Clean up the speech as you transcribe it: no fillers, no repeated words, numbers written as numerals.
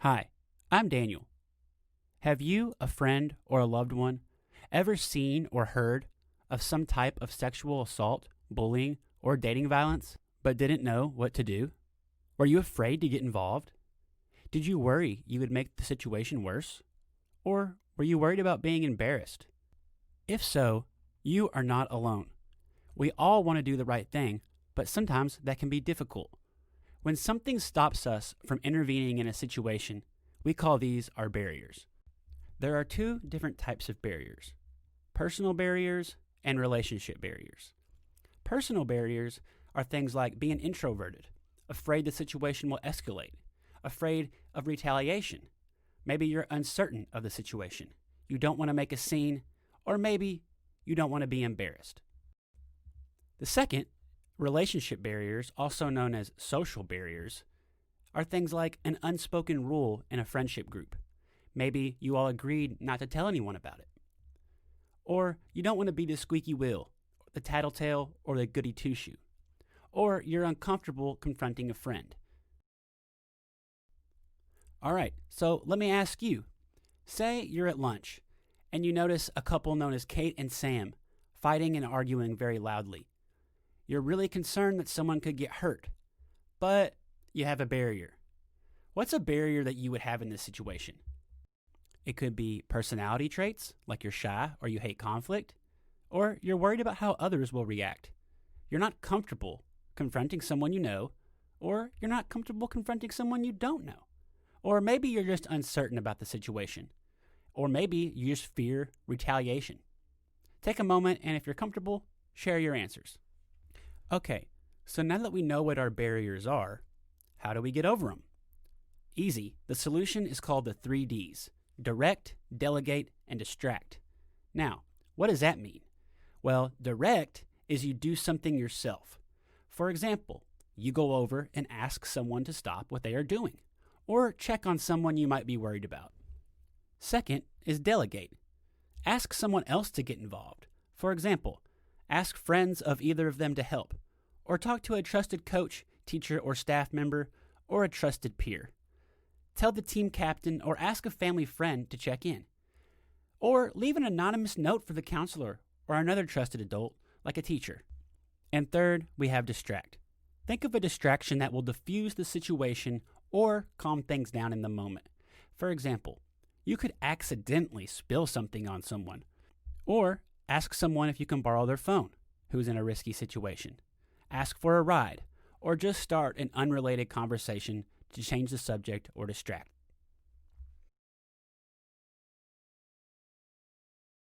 Hi, I'm Daniel. Have you, a friend, or a loved one ever seen or heard of some type of sexual assault, bullying, or dating violence, but didn't know what to do? Were you afraid to get involved? Did you worry you would make the situation worse? Or were you worried about being embarrassed? If so, you are not alone. We all want to do the right thing, but sometimes that can be difficult. When something stops us from intervening in a situation, we call these our barriers. There are two different types of barriers: personal barriers and relationship barriers. Personal barriers are things like being introverted, afraid the situation will escalate, afraid of retaliation. Maybe you're uncertain of the situation. You don't want to make a scene, or maybe you don't want to be embarrassed. The second, relationship barriers, also known as social barriers, are things like an unspoken rule in a friendship group. Maybe you all agreed not to tell anyone about it. Or you don't want to be the squeaky wheel, the tattletale, or the goody two-shoe. Or you're uncomfortable confronting a friend. All right, so let me ask you. Say you're at lunch and you notice a couple known as Kate and Sam fighting and arguing very loudly. You're really concerned that someone could get hurt, but you have a barrier. What's a barrier that you would have in this situation? It could be personality traits, like you're shy or you hate conflict, or you're worried about how others will react. You're not comfortable confronting someone you know, or you're not comfortable confronting someone you don't know. Or maybe you're just uncertain about the situation. Or maybe you just fear retaliation. Take a moment, and if you're comfortable, share your answers. Okay, so now that we know what our barriers are, how do we get over them? Easy. The solution is called the 3 Ds: direct, delegate, and distract. Now, what does that mean? Well, direct is you do something yourself. For example, you go over and ask someone to stop what they are doing, or check on someone you might be worried about. Second is delegate. Ask someone else to get involved. For example, ask friends of either of them to help, or talk to a trusted coach, teacher, or staff member, or a trusted peer. Tell the team captain or ask a family friend to check in. Or leave an anonymous note for the counselor or another trusted adult, like a teacher. And third, we have distract. Think of a distraction that will diffuse the situation or calm things down in the moment. For example, you could accidentally spill something on someone, or ask someone if you can borrow their phone who's in a risky situation. Ask for a ride, or just start an unrelated conversation to change the subject or distract.